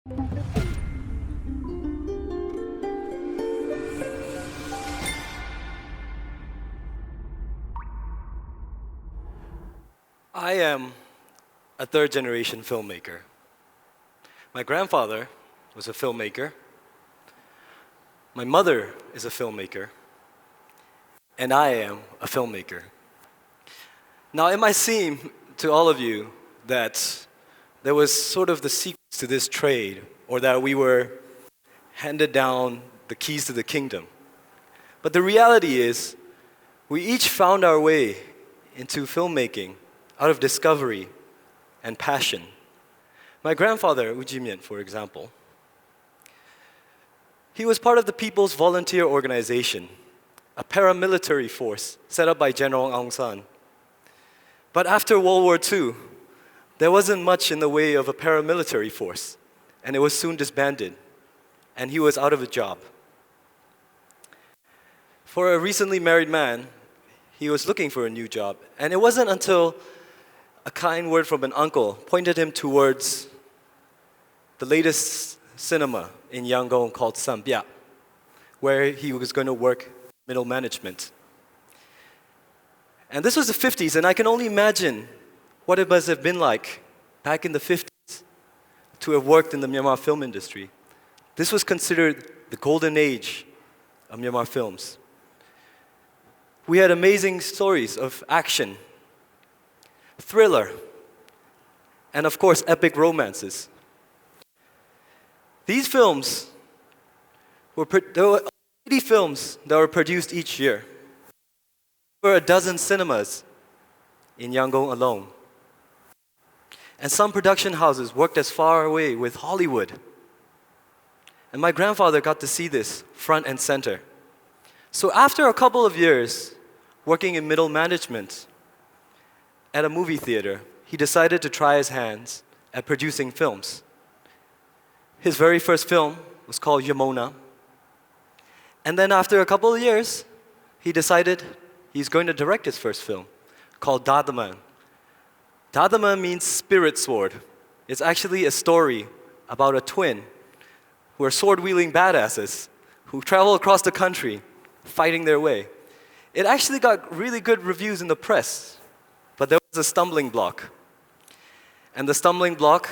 I am a third-generation filmmaker. My grandfather was a filmmaker. My mother is a filmmaker. And I am a filmmaker. Now, it might seem to all of you that there was sort of the secrets to this trade, or that we were handed down the keys to the kingdom. But the reality is, we each found our way into filmmaking out of discovery and passion. My grandfather, Ujimian, for example, he was part of the People's Volunteer Organization, a paramilitary force set up by General Aung San. But after World War II, there wasn't much in the way of a paramilitary force, and it was soon disbanded, and he was out of a job. For a recently married man, he was looking for a new job, and it wasn't until a kind word from an uncle pointed him towards the latest cinema in Yangon called Sambia, where he was going to work middle management. And this was the 50s, and I can only imagine what it must have been like back in the 50s to have worked in the Myanmar film industry. This was considered the golden age of Myanmar films. We had amazing stories of action, thriller, and of course, epic romances. These films there were 80 films that were produced each year. There were a dozen cinemas in Yangon alone. And some production houses worked as far away with Hollywood. And my grandfather got to see this front and center. So after a couple of years working in middle management at a movie theater, he decided to try his hands at producing films. His very first film was called Yamona. And then after a couple of years, he decided he's going to direct his first film called Dadaman. Dadaman means spirit sword. It's actually a story about a twin who are sword-wielding badasses who travel across the country fighting their way. It actually got really good reviews in the press, but there was a stumbling block. And the stumbling block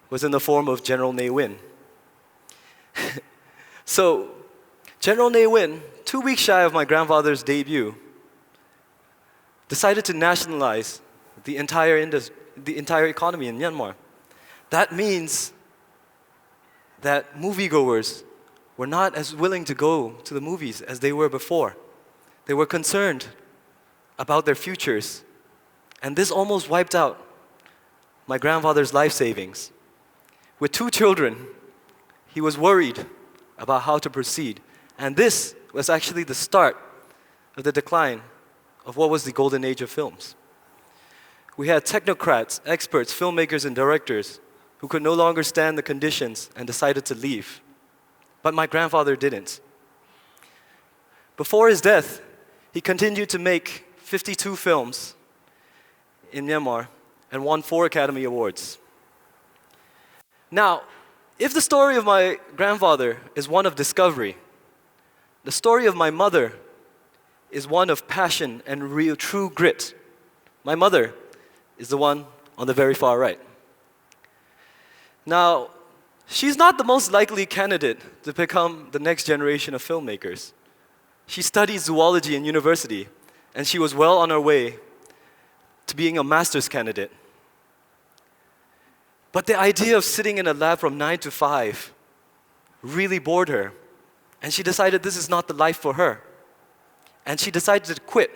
was in the form of General Ne Win. So, General Ne Win, 2 weeks shy of my grandfather's debut, decided to nationalize the entire economy in Myanmar. That means that moviegoers were not as willing to go to the movies as they were before. They were concerned about their futures. And this almost wiped out my grandfather's life savings. With 2 children, he was worried about how to proceed. And this was actually the start of the decline of what was the golden age of films. We had technocrats, experts, filmmakers, and directors who could no longer stand the conditions and decided to leave. But my grandfather didn't. Before his death, he continued to make 52 films in Myanmar and won 4 Academy Awards. Now, if the story of my grandfather is one of discovery, the story of my mother is one of passion and real true grit. My mother is the one on the very far right. Now, she's not the most likely candidate to become the next generation of filmmakers. She studied zoology in university, and she was well on her way to being a master's candidate. But the idea of sitting in a lab from 9 to 5 really bored her, and she decided this is not the life for her. And she decided to quit,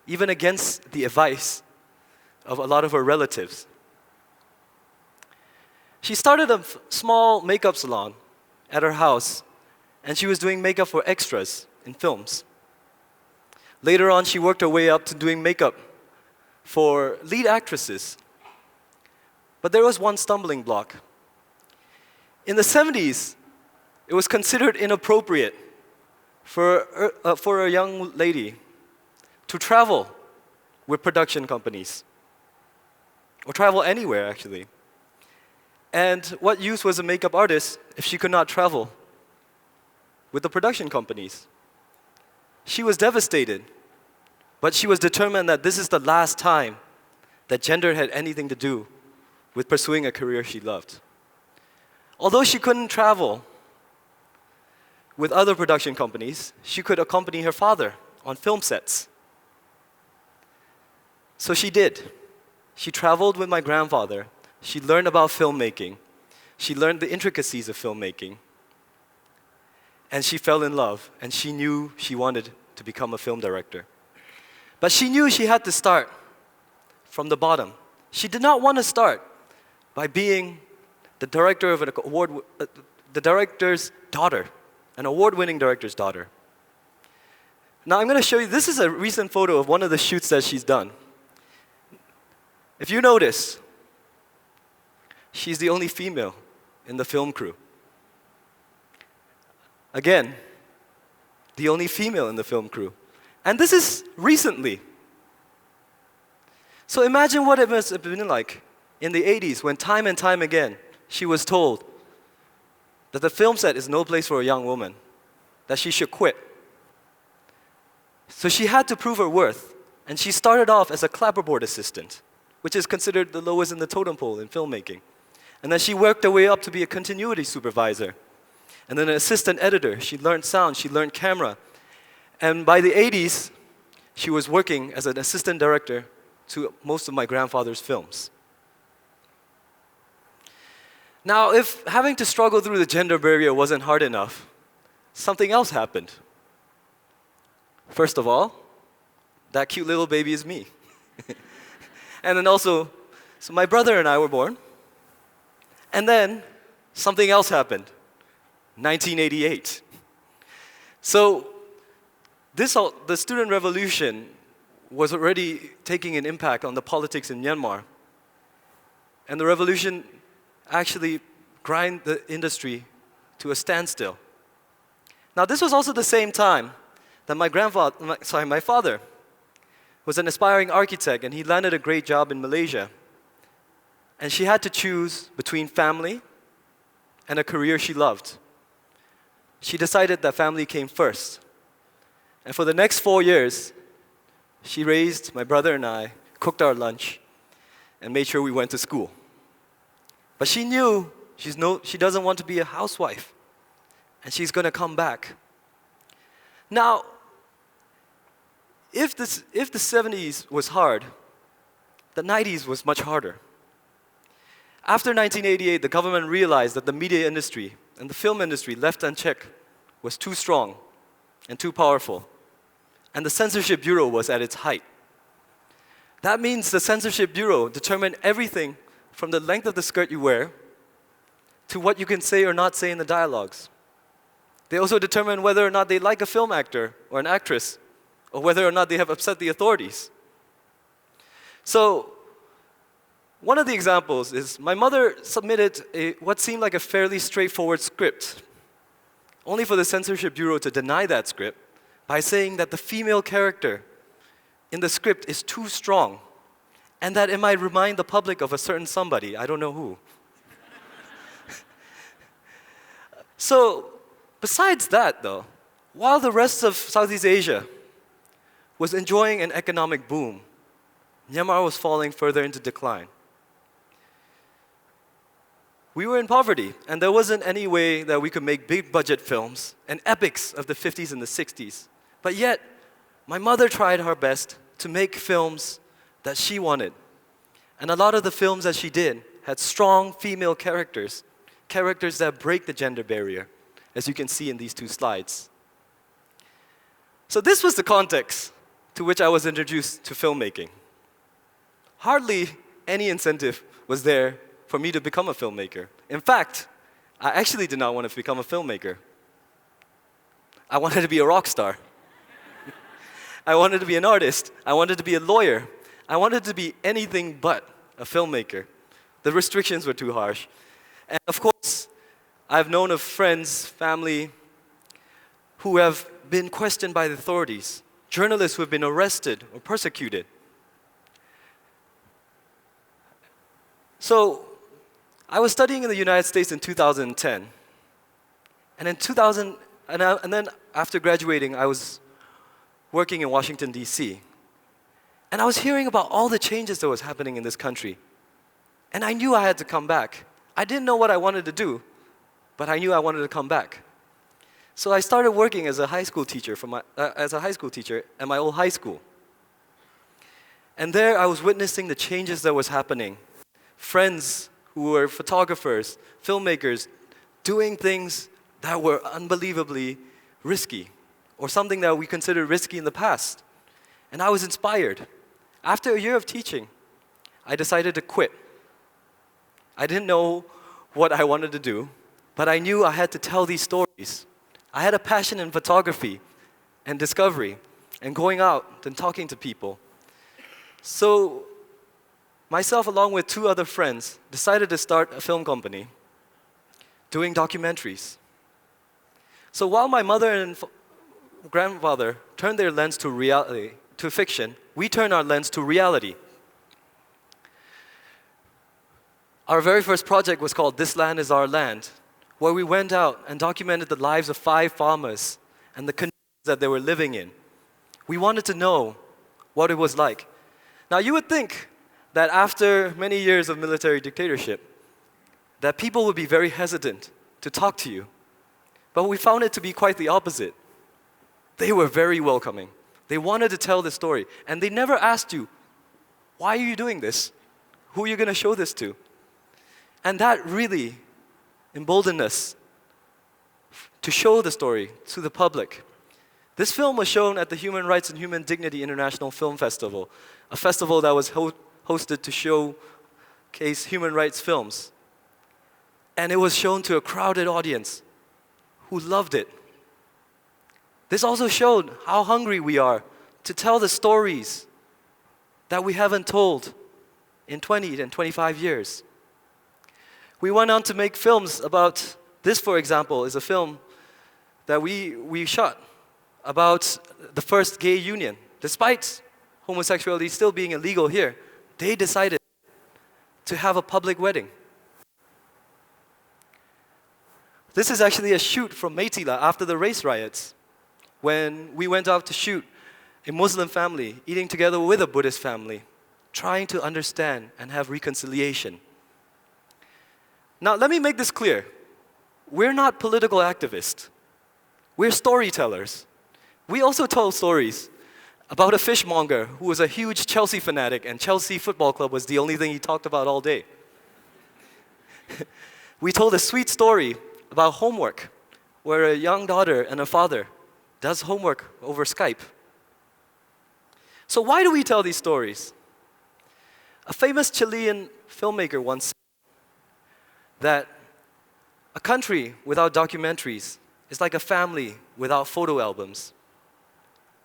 even against the advice of a lot of her relatives. She started a small makeup salon at her house, and she was doing makeup for extras in films. Later on, she worked her way up to doing makeup for lead actresses. But there was one stumbling block. In the 70s, it was considered inappropriate for a young lady to travel with production companies, or travel anywhere actually. And what use was a makeup artist if she could not travel with the production companies? She was devastated, but she was determined that this is the last time that gender had anything to do with pursuing a career she loved. Although she couldn't travel with other production companies, she could accompany her father on film sets. So she did. She traveled with my grandfather. She learned about filmmaking. She learned the intricacies of filmmaking. And she fell in love, and she knew she wanted to become a film director. But she knew she had to start from the bottom. She did not want to start by being the director of the director's daughter, an award-winning director's daughter. Now I'm going to show you, this is a recent photo of one of the shoots that she's done. If you notice, she's the only female in the film crew. Again, the only female in the film crew. And this is recently. So imagine what it must have been like in the 80s when time and time again she was told that the film set is no place for a young woman, that she should quit. So she had to prove her worth, and she started off as a clapperboard assistant, which is considered the lowest in the totem pole in filmmaking. And then she worked her way up to be a continuity supervisor. And then an assistant editor. She learned sound, she learned camera. And by the 80s, she was working as an assistant director to most of my grandfather's films. Now, if having to struggle through the gender barrier wasn't hard enough, something else happened. First of all, that cute little baby is me. And then also, so my brother and I were born. And then something else happened. 1988. So the student revolution was already taking an impact on the politics in Myanmar. And the revolution actually grind the industry to a standstill. Now this was also the same time that my father was an aspiring architect, and he landed a great job in Malaysia. And she had to choose between family and a career she loved. She decided that family came first. And for the next 4 years, she raised my brother and I, cooked our lunch, and made sure we went to school. But she knew she doesn't want to be a housewife, and she's going to come back. Now, if the 70s was hard, the 90s was much harder. After 1988, the government realized that the media industry and the film industry, left unchecked, was too strong and too powerful. And the Censorship Bureau was at its height. That means the Censorship Bureau determined everything from the length of the skirt you wear to what you can say or not say in the dialogues. They also determined whether or not they like a film actor or an actress, or whether or not they have upset the authorities. So, one of the examples is my mother submitted what seemed like a fairly straightforward script, only for the Censorship Bureau to deny that script by saying that the female character in the script is too strong and that it might remind the public of a certain somebody, I don't know who. So, besides that though, while the rest of Southeast Asia was enjoying an economic boom, Myanmar was falling further into decline. We were in poverty, and there wasn't any way that we could make big budget films and epics of the 50s and the 60s. But yet, my mother tried her best to make films that she wanted. And a lot of the films that she did had strong female characters, characters that break the gender barrier, as you can see in these two slides. So this was the context to which I was introduced to filmmaking. Hardly any incentive was there for me to become a filmmaker. In fact, I actually did not want to become a filmmaker. I wanted to be a rock star. I wanted to be an artist. I wanted to be a lawyer. I wanted to be anything but a filmmaker. The restrictions were too harsh. And of course, I've known of friends, family, who have been questioned by the authorities, journalists who have been arrested or persecuted. So, I was studying in the United States in 2010. And in 2000, and then after graduating, I was working in Washington, D.C. And I was hearing about all the changes that was happening in this country. And I knew I had to come back. I didn't know what I wanted to do, but I knew I wanted to come back. So I started working as a high school teacher at my old high school. And there I was witnessing the changes that was happening. Friends who were photographers, filmmakers, doing things that were unbelievably risky, or something that we considered risky in the past. And I was inspired. After a year of teaching, I decided to quit. I didn't know what I wanted to do, but I knew I had to tell these stories. I had a passion in photography and discovery and going out and talking to people. So myself, along with 2 other friends, decided to start a film company doing documentaries. So while my mother and grandfather turned their lens to reality, to fiction, we turned our lens to reality. Our very first project was called This Land Is Our Land, where we went out and documented the lives of 5 farmers and the conditions that they were living in. We wanted to know what it was like. Now, you would think that after many years of military dictatorship, that people would be very hesitant to talk to you. But we found it to be quite the opposite. They were very welcoming. They wanted to tell the story. And they never asked you, why are you doing this? Who are you going to show this to? And that really emboldened us to show the story to the public. This film was shown at the Human Rights and Human Dignity International Film Festival, a festival that was hosted to showcase human rights films. And it was shown to a crowded audience who loved it. This also showed how hungry we are to tell the stories that we haven't told in 20 and 25 years. We went on to make films about, this for example, is a film that we shot about the first gay union. Despite homosexuality still being illegal here, they decided to have a public wedding. This is actually a shoot from Maytila after the race riots, when we went out to shoot a Muslim family eating together with a Buddhist family, trying to understand and have reconciliation. Now, let me make this clear. We're not political activists. We're storytellers. We also tell stories about a fishmonger who was a huge Chelsea fanatic, and Chelsea Football Club was the only thing he talked about all day. We told a sweet story about homework, where a young daughter and a father does homework over Skype. So why do we tell these stories? A famous Chilean filmmaker once said that a country without documentaries is like a family without photo albums.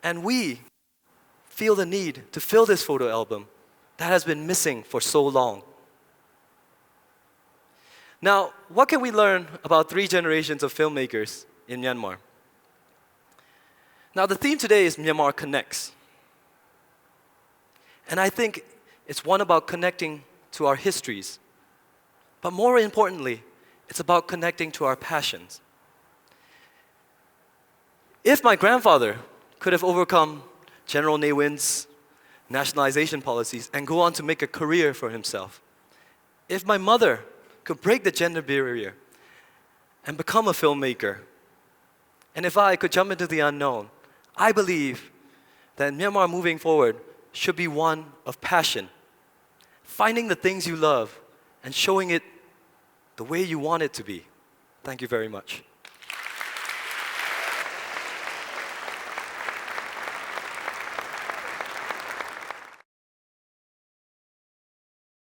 And we feel the need to fill this photo album that has been missing for so long. Now, what can we learn about 3 generations of filmmakers in Myanmar? Now, the theme today is Myanmar Connects. And I think it's one about connecting to our histories. But more importantly, it's about connecting to our passions. If my grandfather could have overcome General Ne Win's nationalization policies and go on to make a career for himself, if my mother could break the gender barrier and become a filmmaker, and if I could jump into the unknown, I believe that Myanmar moving forward should be one of passion, finding the things you love and showing it the way you want it to be. Thank you very much.